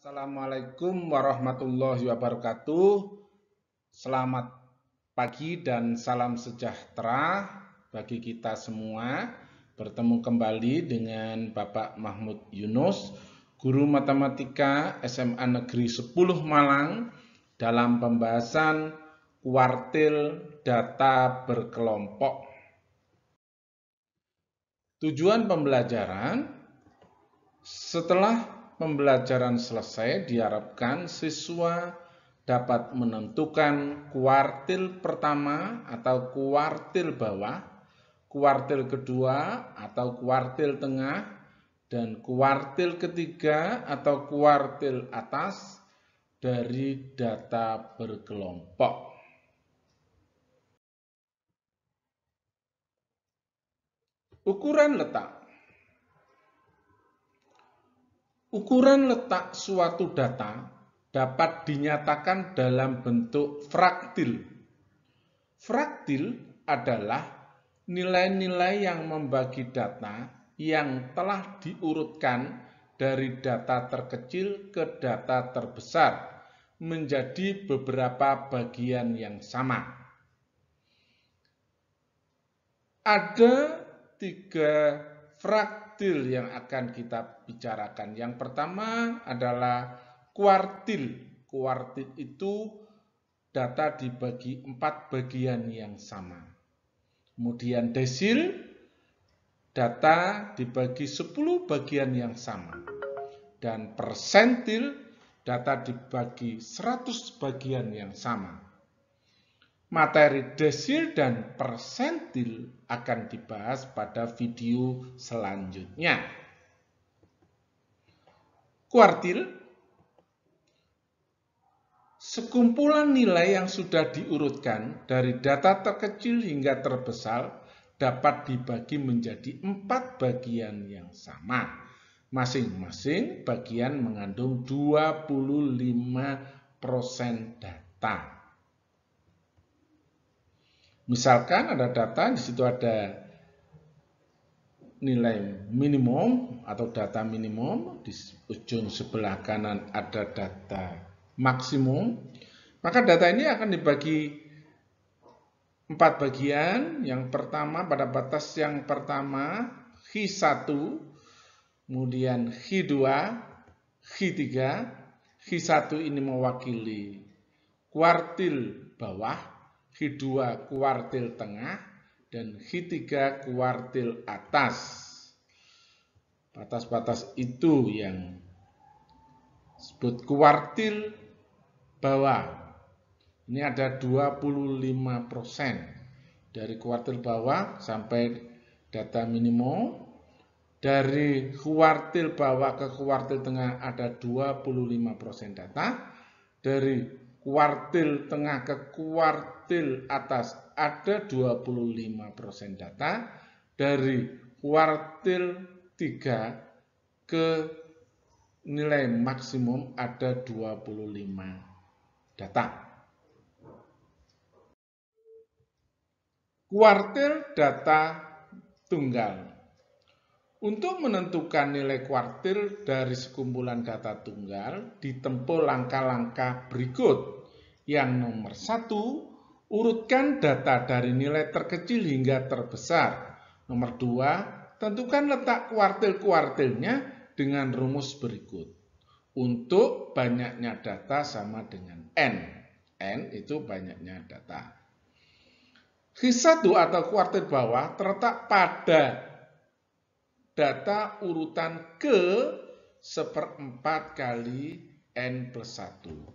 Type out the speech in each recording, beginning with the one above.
Assalamualaikum warahmatullahi wabarakatuh. Selamat pagi dan salam sejahtera bagi kita semua. Bertemu kembali dengan Bapak Mahmud Yunus, Guru Matematika SMA Negeri 10 Malang dalam pembahasan kuartil data berkelompok. Tujuan pembelajaran: setelah pembelajaran selesai, diharapkan siswa dapat menentukan kuartil pertama atau kuartil bawah, kuartil kedua atau kuartil tengah, dan kuartil ketiga atau kuartil atas dari data berkelompok. Ukuran letak. Ukuran letak suatu data dapat dinyatakan dalam bentuk fraktil. Fraktil adalah nilai-nilai yang membagi data yang telah diurutkan dari data terkecil ke data terbesar menjadi beberapa bagian yang sama. Ada 3 fraktil yang akan kita bicarakan. Yang pertama adalah kuartil. Kuartil itu data dibagi 4 bagian yang sama. Kemudian desil, data dibagi 10 bagian yang sama. Dan persentil, data dibagi 100 bagian yang sama. Materi desil dan persentil akan dibahas pada video selanjutnya. Kuartil, sekumpulan nilai yang sudah diurutkan dari data terkecil hingga terbesar dapat dibagi menjadi 4 bagian yang sama. Masing-masing bagian mengandung 25% data. Misalkan ada data, di situ ada nilai minimum atau data minimum, di ujung sebelah kanan ada data maksimum. Maka data ini akan dibagi 4 bagian. Yang pertama, pada batas yang pertama, H1, kemudian H2, H3. H1 ini mewakili kuartil bawah, H2 kuartil tengah, dan H3 kuartil atas. Batas-batas itu yang disebut kuartil bawah. Ini ada 25% dari kuartil bawah sampai data minimum. Dari kuartil bawah ke kuartil tengah ada 25% data. Dari kuartil tengah ke kuartil atas ada 25% data. Dari kuartil 3 ke nilai maksimum ada 25 data. Kuartil data tunggal. Untuk menentukan nilai kuartil dari sekumpulan data tunggal, ditempuh langkah-langkah berikut. Yang nomor 1, urutkan data dari nilai terkecil hingga terbesar. Nomor 2, tentukan letak kuartil-kuartilnya dengan rumus berikut. Untuk banyaknya data sama dengan N. N itu banyaknya data. H1 atau kuartil bawah terletak pada data urutan ke 1/4 kali N plus 1.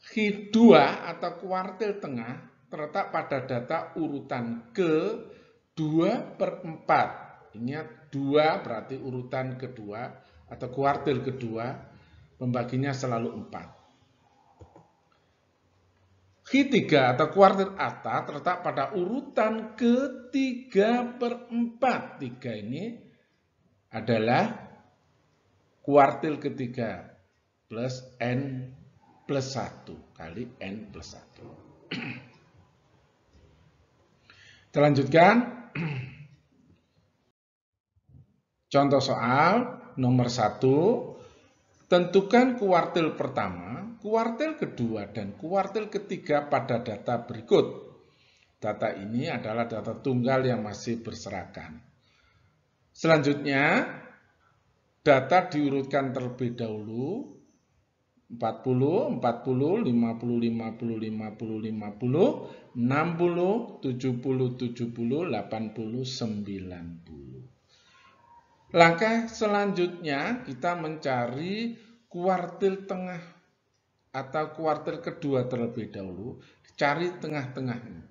H2 atau kuartil tengah terletak pada data urutan ke 2/4. Ingat, 2 berarti urutan kedua atau kuartil kedua, pembaginya selalu 4. H3 atau kuartil atas terletak pada urutan ke 3/4. 3 ini adalah kuartil ketiga plus N plus 1 kali N plus 1. Kita lanjutkan. Contoh soal nomor 1. Tentukan kuartil pertama, kuartil kedua, dan kuartil ketiga pada data berikut. Data ini adalah data tunggal yang masih berserakan. Selanjutnya, data diurutkan terlebih dahulu. 40, 40, 50, 50, 50, 50, 60, 70, 70, 80, 90. Langkah selanjutnya kita mencari kuartil tengah atau kuartil kedua terlebih dahulu. Cari tengah-tengahnya.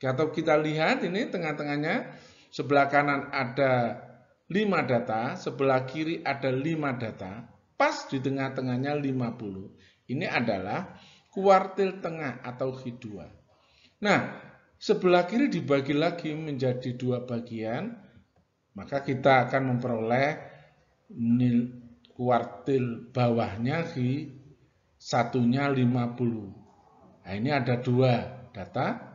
Atau kita lihat ini tengah-tengahnya, sebelah kanan ada 5 data, sebelah kiri ada 5 data, pas di tengah-tengahnya 50. Ini adalah kuartil tengah atau Q2. Nah, sebelah kiri dibagi lagi menjadi 2 bagian, maka kita akan memperoleh kuartil bawahnya satunya 50. Nah, ini ada 2 data.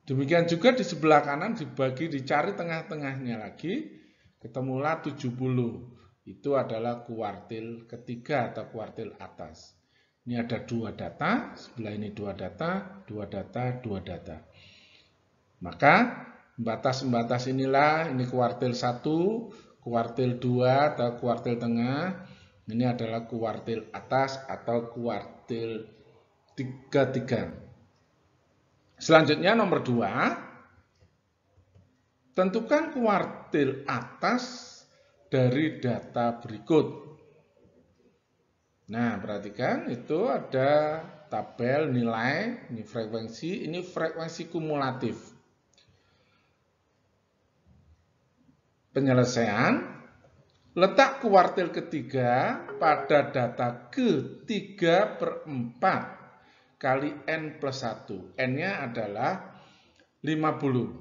Demikian juga di sebelah kanan dicari tengah-tengahnya lagi, ketemulah 70. Itu adalah kuartil ketiga atau kuartil atas. Ini ada 2 data, sebelah ini 2 data, 2 data, 2 data. Maka batas-batas inilah, ini kuartil 1, kuartil 2 atau kuartil tengah, ini adalah kuartil atas atau kuartil 3. Selanjutnya nomor 2, tentukan kuartil atas dari data berikut. Nah, perhatikan itu ada tabel nilai, ini frekuensi kumulatif. Penyelesaian, letak kuartil ketiga pada data ke3/4 kali N plus 1. N-nya adalah 50.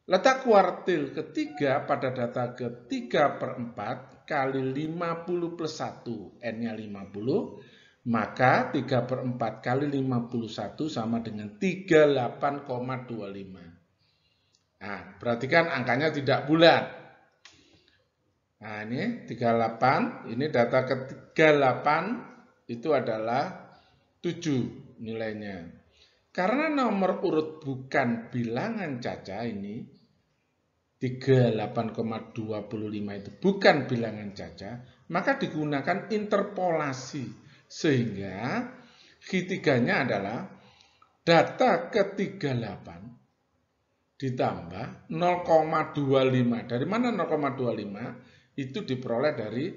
Letak kuartil ketiga pada data ke3/4 kali 50 plus 1. N-nya 50. Maka 3/4 kali 51 sama dengan 38,25. Nah, perhatikan angkanya tidak bulat. Nah, ini 38, ini data ke-38 itu adalah 7 nilainya. Karena nomor urut bukan bilangan caca ini, 38,25 itu bukan bilangan caca, maka digunakan interpolasi. Sehingga Q3-nya adalah data ke-38 ditambah 0,25. Dari mana 0,25? Itu diperoleh dari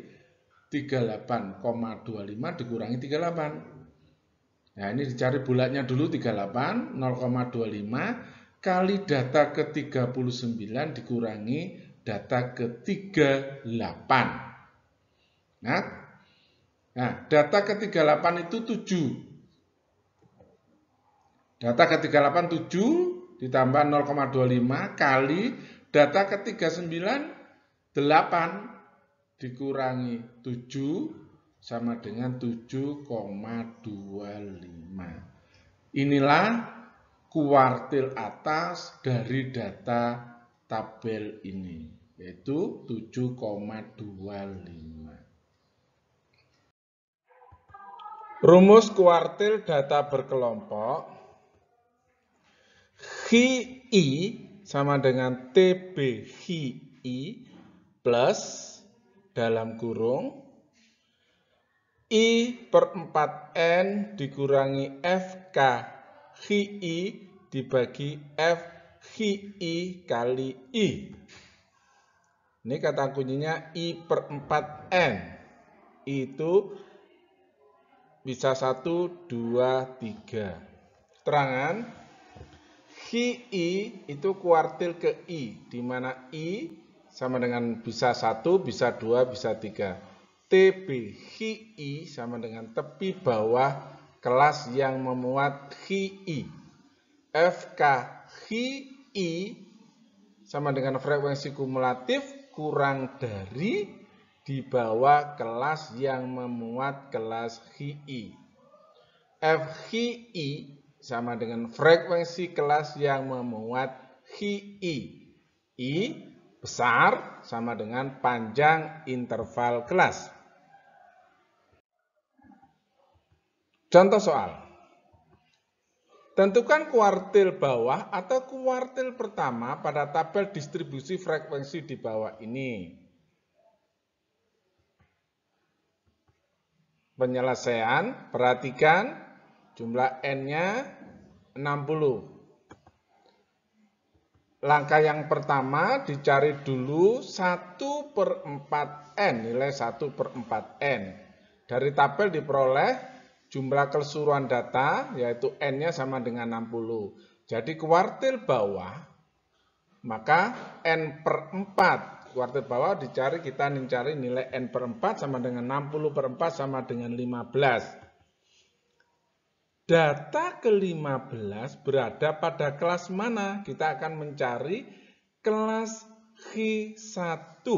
38,25 dikurangi 38. Nah, ini dicari bulatnya dulu 38, 0,25 kali data ke-39 dikurangi data ke-38. Nah, data ke-38 itu 7. Data ke-38 7 ditambah 0,25 kali data ke-39 8 dikurangi 7 sama dengan 7,25. Inilah kuartil atas dari data tabel ini, yaitu 7,25. Rumus kuartil data berkelompok. Xi sama dengan TB Xi plus dalam kurung I/4N dikurangi FK Xi dibagi F Xi kali I. Ini kata kuncinya I/4N. Itu bisa 1, 2, 3. Keterangan. Xi itu kuartil ke I, di mana I sama dengan bisa 1, bisa 2, bisa 3. TB Xi sama dengan tepi bawah kelas yang memuat Xi. FK Xi sama dengan frekuensi kumulatif kurang dari di bawah kelas yang memuat kelas Xi. Fxi sama dengan frekuensi kelas yang memuat Xi. I besar, sama dengan panjang interval kelas. Contoh soal. Tentukan kuartil bawah atau kuartil pertama pada tabel distribusi frekuensi di bawah ini. Penyelesaian, perhatikan jumlah N-nya 60. Langkah yang pertama dicari dulu 1/4N, nilai 1/4N. Dari tabel diperoleh jumlah keseluruhan data, yaitu N-nya sama dengan 60. Jadi kuartil bawah, maka N/4. Kuartil bawah dicari, kita mencari nilai N/4 sama dengan 60/4 sama dengan 15. Data ke-15 berada pada kelas mana? Kita akan mencari kelas Q1.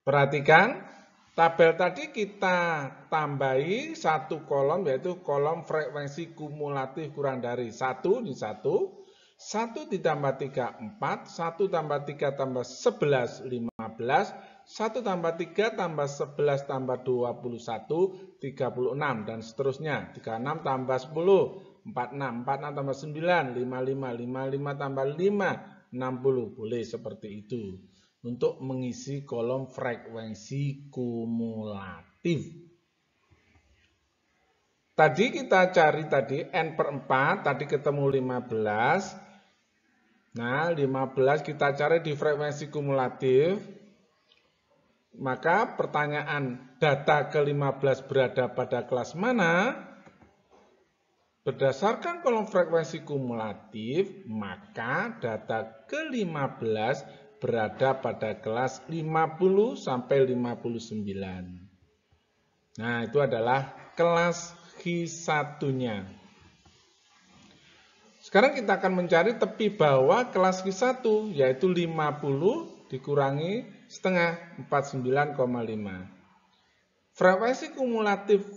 Perhatikan, tabel tadi kita tambahi satu kolom, yaitu kolom frekuensi kumulatif kurang dari 1 di 1. 1 ditambah 3, 4. 1 tambah 3 tambah 11, 15. 1 tambah 3 tambah 11 tambah 21, 36. Dan seterusnya. 36 tambah 10, 46. 46 tambah 9, 55. 55 tambah 5, 60. Boleh seperti itu. Untuk mengisi kolom frekuensi kumulatif. Tadi kita cari tadi N/4, tadi ketemu 15. Nah, 15 kita cari di frekuensi kumulatif. Maka pertanyaan data ke-15 berada pada kelas mana? Berdasarkan kolom frekuensi kumulatif, maka data ke-15 berada pada kelas 50 sampai 59. Nah, itu adalah kelas Q1-nya. Sekarang kita akan mencari tepi bawah kelas Q1, yaitu 50 dikurangi setengah, 49,5. Frekuensi kumulatif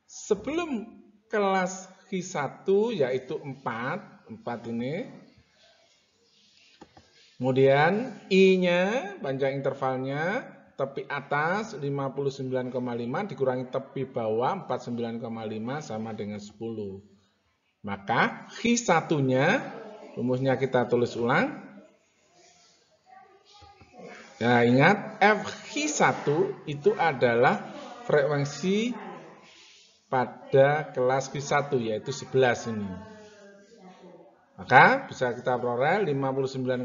sebelum kelas Q1 yaitu 4 ini. Kemudian I-nya, panjang intervalnya, tepi atas 59,5 dikurangi tepi bawah 49,5 sama dengan 10. Maka Q1-nya, rumusnya kita tulis ulang. Nah, ingat FQ1 itu adalah frekuensi pada kelas Q1, yaitu 11 ini. Maka bisa kita peroleh 59,5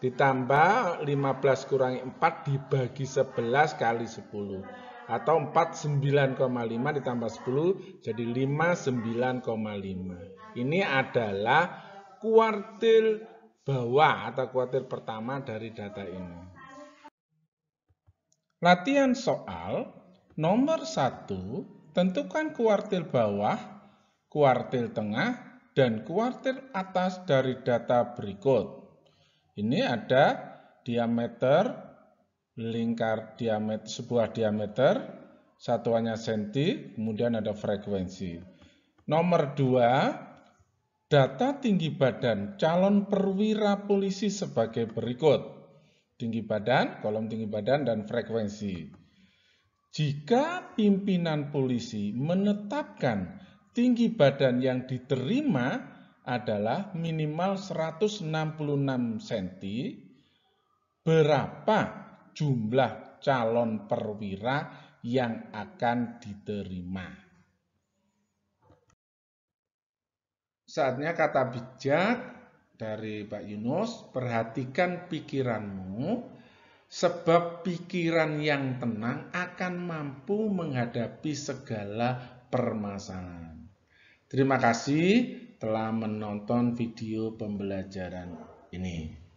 ditambah 15 kurangi 4 dibagi 11 kali 10. Atau 49,5 ditambah 10 jadi 59,5. Ini adalah kuartil bawah atau kuartil pertama dari data ini. Latihan soal nomor 1, tentukan kuartil bawah, kuartil tengah, dan kuartil atas dari data berikut. Ini ada diameter lingkar sebuah diameter, satuannya senti, kemudian ada frekuensi. Nomor 2, data tinggi badan calon perwira polisi sebagai berikut. Tinggi badan, kolom tinggi badan, dan frekuensi. Jika pimpinan polisi menetapkan tinggi badan yang diterima adalah minimal 166 cm, berapa jumlah calon perwira yang akan diterima? Saatnya kata bijak dari Pak Yunus, perhatikan pikiranmu, sebab pikiran yang tenang akan mampu menghadapi segala permasalahan. Terima kasih telah menonton video pembelajaran ini.